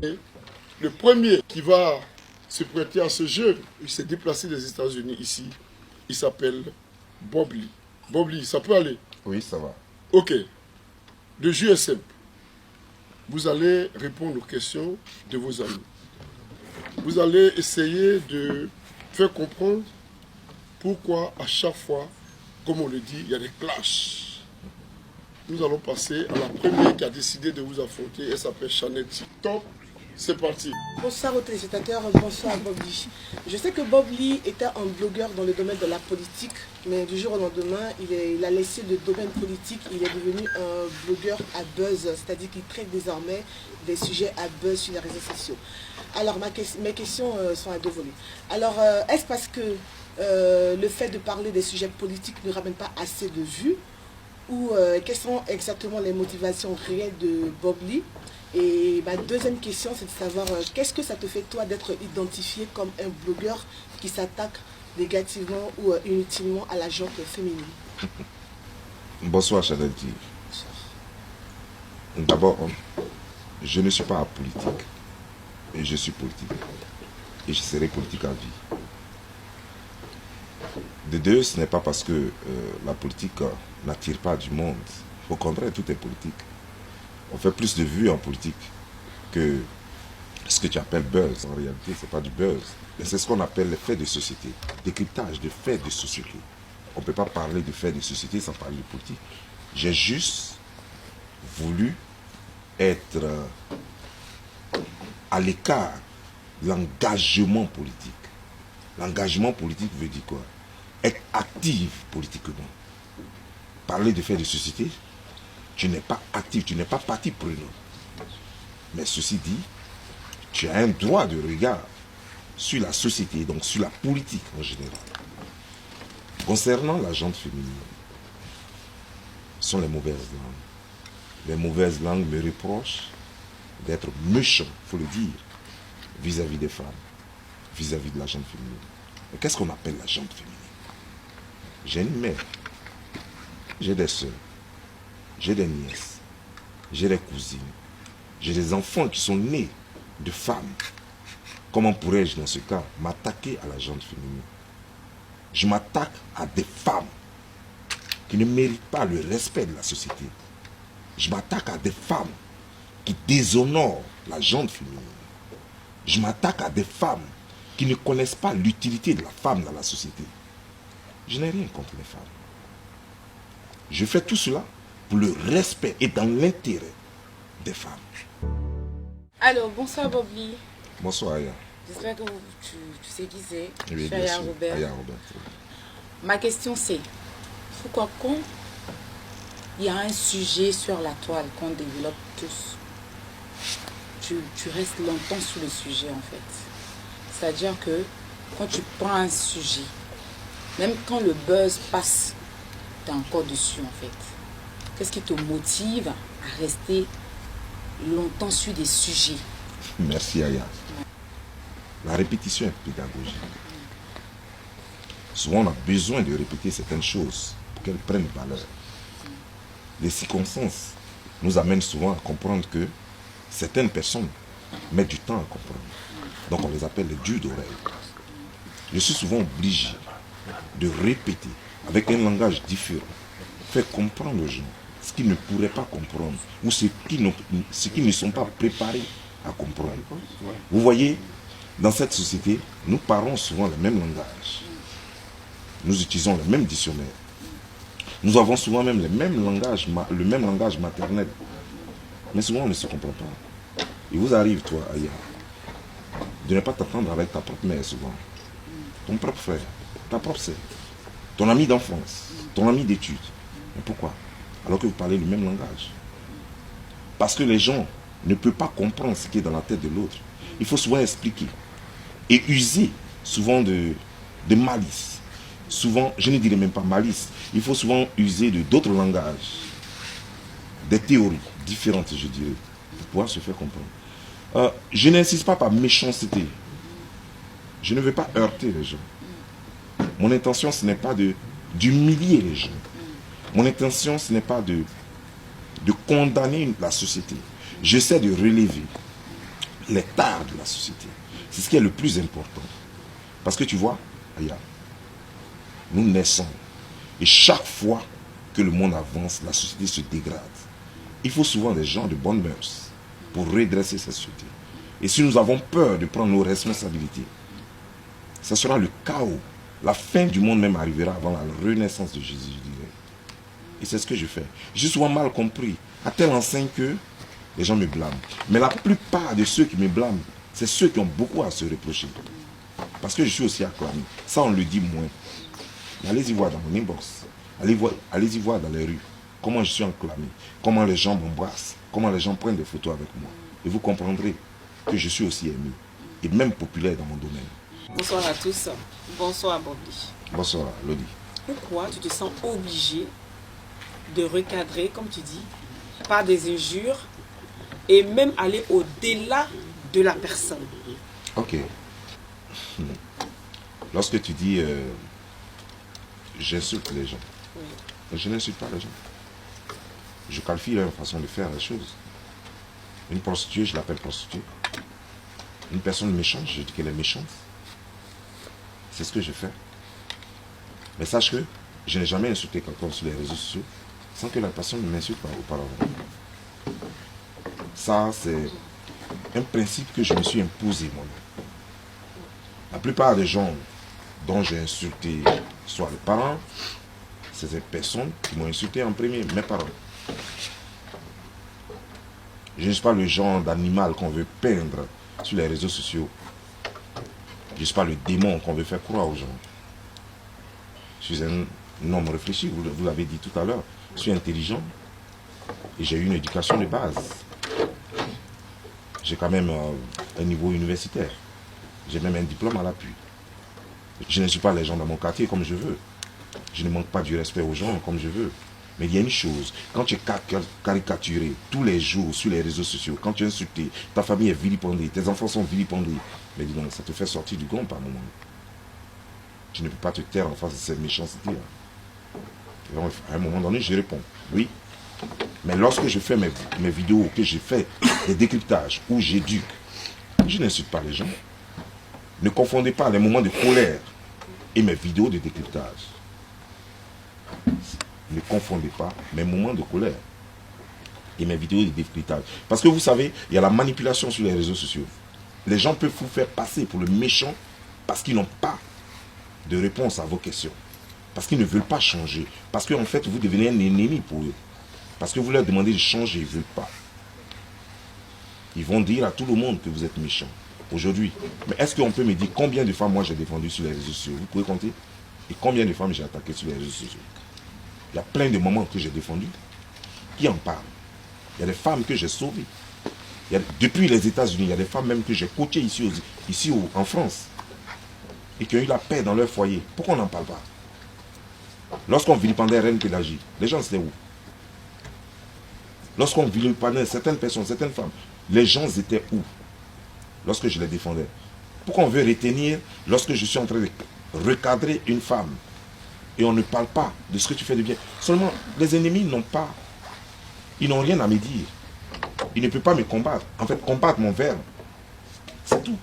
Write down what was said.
Et le premier qui va se prêter à ce jeu, il s'est déplacé des États-Unis ici. Il s'appelle Bob Lee. Bob Lee, ça peut aller? Oui, ça va. Ok. Le jeu est simple. Vous allez répondre aux questions de vos amis. Vous allez essayer de faire comprendre pourquoi à chaque fois, comme on le dit, il y a des clashs. Nous allons passer à la première qui a décidé de vous affronter. Elle s'appelle Chanetti. Top, c'est parti. Bonsoir aux téléspectateurs, bonsoir Bob Lee. Je sais que Bob Lee était un blogueur dans le domaine de la politique, mais du jour au lendemain, il a laissé le domaine politique, il est devenu un blogueur à buzz, c'est-à-dire qu'il traite désormais des sujets à buzz sur les réseaux sociaux. Alors mes questions sont à deux volets. Alors, est-ce parce que le fait de parler des sujets politiques ne ramène pas assez de vues, ou quelles sont exactement les motivations réelles de Bob Lee? Et ma deuxième question, c'est de savoir qu'est-ce que ça te fait toi d'être identifié comme un blogueur qui s'attaque négativement ou inutilement à la gente féminine? Bonsoir, Chanetti. D'abord, je ne suis pas apolitique. Et je suis politique. Et je serai politique à vie. De deux, ce n'est pas parce que la politique n'attire pas du monde. Au contraire, tout est politique. On fait plus de vues en politique que ce que tu appelles buzz. En réalité, ce n'est pas du buzz. C'est ce qu'on appelle les faits de société. Décryptage de faits de société. On ne peut pas parler de faits de société sans parler de politique. J'ai juste voulu être à l'écart de l'engagement politique. L'engagement politique veut dire quoi? Être actif politiquement. Parler de faits de société, tu n'es pas actif, tu n'es pas partie prenante. Mais ceci dit, tu as un droit de regard sur la société, donc sur la politique en général. Concernant la gente féminine, ce sont les mauvaises langues. Les mauvaises langues me reprochent d'être méchant, il faut le dire, vis-à-vis des femmes, vis-à-vis de la gente féminine. Mais qu'est-ce qu'on appelle la gente féminine? J'ai une mère, j'ai des soeurs, j'ai des nièces, j'ai des cousines, j'ai des enfants qui sont nés de femmes. Comment pourrais-je, dans ce cas, m'attaquer à la gente féminine? Je m'attaque à des femmes qui ne méritent pas le respect de la société. Je m'attaque à des femmes qui déshonorent la gente féminine. Je m'attaque à des femmes qui ne connaissent pas l'utilité de la femme dans la société. Je n'ai rien contre les femmes. Je fais tout cela pour le respect et dans l'intérêt des femmes. Alors, bonsoir Bob Lee. Bonsoir Aya. J'espère que tu sais qui c'est. Oui, Je suis Aya Robert. Aya Robert. Ma question c'est, pourquoi quand il y a un sujet sur la toile qu'on développe tous, tu restes longtemps sur le sujet en fait. C'est-à-dire que quand tu prends un sujet, même quand le buzz passe, tu es encore dessus en fait. Qu'est-ce qui te motive à rester longtemps sur des sujets? Merci Aya. La répétition est pédagogique. Souvent on a besoin de répéter certaines choses pour qu'elles prennent valeur. Les circonstances nous amènent souvent à comprendre que certaines personnes mettent du temps à comprendre. Donc on les appelle les durs d'oreille. Je suis souvent obligé de répéter avec un langage différent, faire comprendre aux gens ce qu'ils ne pourraient pas comprendre ou ce qu'ils ne sont pas préparés à comprendre. Vous voyez, dans cette société, nous parlons souvent le même langage. Nous utilisons le même dictionnaire. Nous avons souvent même le même langage maternel. Mais souvent on ne se comprend pas. Il vous arrive, toi, Aya, de ne pas t'entendre avec ta propre mère souvent. Ton propre frère, ta propre sœur, ton ami d'enfance, ton ami d'études. Mais pourquoi? Alors que vous parlez le même langage. Parce que les gens ne peuvent pas comprendre ce qui est dans la tête de l'autre. Il faut souvent expliquer. Et user souvent de malice. Souvent, je ne dirais même pas malice. Il faut souvent user de d'autres langages. Des théories différentes, je dirais, pour pouvoir se faire comprendre. Je n'insiste pas par méchanceté. Je ne veux pas heurter les gens. Mon intention, ce n'est pas d'humilier les gens. Mon intention, ce n'est pas de condamner la société. J'essaie de relever les tares de la société. C'est ce qui est le plus important. Parce que tu vois, Aya, nous naissons. Et chaque fois que le monde avance, la société se dégrade. Il faut souvent des gens de bonnes mœurs pour redresser cette société. Et si nous avons peur de prendre nos responsabilités, ce sera le chaos. La fin du monde même arrivera avant la renaissance de Jésus, je dirais. Et c'est ce que je fais. J'ai souvent mal compris, à telle enseigne que les gens me blâment. Mais la plupart de ceux qui me blâment, c'est ceux qui ont beaucoup à se reprocher. Parce que je suis aussi acclamé. Ça, on le dit moins. Mais allez-y voir dans mon inbox. Allez-y voir dans les rues. Comment je suis acclamé. Comment les gens m'embrassent. Comment les gens prennent des photos avec moi. Et vous comprendrez que je suis aussi aimé. Et même populaire dans mon domaine. Bonsoir à tous. Bonsoir Bobli. Bonsoir Lodi. Pourquoi tu te sens obligé de recadrer, comme tu dis, par des injures et même aller au-delà de la personne? Ok. Lorsque tu dis j'insulte les gens, oui. Je n'insulte pas les gens. Je qualifie leur façon de faire les choses. Une prostituée, je l'appelle prostituée. Une personne méchante, je dis qu'elle est méchante. C'est ce que je fais. Mais sache que je n'ai jamais insulté quelqu'un sur les réseaux sociaux sans que la personne ne m'insulte pas auparavant. Ça, c'est un principe que je me suis imposé moi-même. La plupart des gens dont j'ai insulté, soit les parents, c'est ces personnes qui m'ont insulté en premier, mes parents. Je ne suis pas le genre d'animal qu'on veut peindre sur les réseaux sociaux. Je ne suis pas le démon qu'on veut faire croire aux gens. Je suis un homme réfléchi, vous l'avez dit tout à l'heure. Je suis intelligent et j'ai eu une éducation de base. J'ai quand même un niveau universitaire. J'ai même un diplôme à l'appui. Je ne suis pas les gens dans mon quartier comme je veux. Je ne manque pas du respect aux gens comme je veux. Mais il y a une chose, quand tu es caricaturé tous les jours sur les réseaux sociaux, quand tu es insulté, ta famille est vilipendée, tes enfants sont vilipendés, mais dis donc, ça te fait sortir du gond par moment. Tu ne peux pas te taire en face de cette méchanceté. À un moment donné, je réponds, oui. Mais lorsque je fais mes vidéos, que je fais des décryptages, où j'éduque, je n'insulte pas les gens. Ne confondez pas les moments de colère et mes vidéos de décryptage. Ne confondez pas mes moments de colère et mes vidéos de décryptage. Parce que vous savez, il y a la manipulation sur les réseaux sociaux. Les gens peuvent vous faire passer pour le méchant parce qu'ils n'ont pas de réponse à vos questions. Parce qu'ils ne veulent pas changer. Parce qu'en fait, vous devenez un ennemi pour eux. Parce que vous leur demandez de changer, ils ne veulent pas. Ils vont dire à tout le monde que vous êtes méchant. Aujourd'hui. Mais est-ce qu'on peut me dire combien de femmes moi j'ai défendu sur les réseaux sociaux? Vous pouvez compter? Et combien de femmes j'ai attaqué sur les réseaux sociaux? Il y a plein de moments que j'ai défendus. Qui en parle? Il y a des femmes que j'ai sauvées. Depuis les États-Unis, il y a des femmes même que j'ai coachées ici en France. Et qui ont eu la paix dans leur foyer. Pourquoi on n'en parle pas? Lorsqu'on vilipendait Reine Pélagie, les gens étaient où? Lorsqu'on vilipendait certaines personnes, certaines femmes, les gens étaient où? Lorsque je les défendais. Pourquoi on veut retenir lorsque je suis en train de recadrer une femme et on ne parle pas de ce que tu fais de bien? Seulement, les ennemis n'ont pas, ils n'ont rien à me dire. Ils ne peuvent pas me combattre. En fait, combattre mon verbe, c'est tout.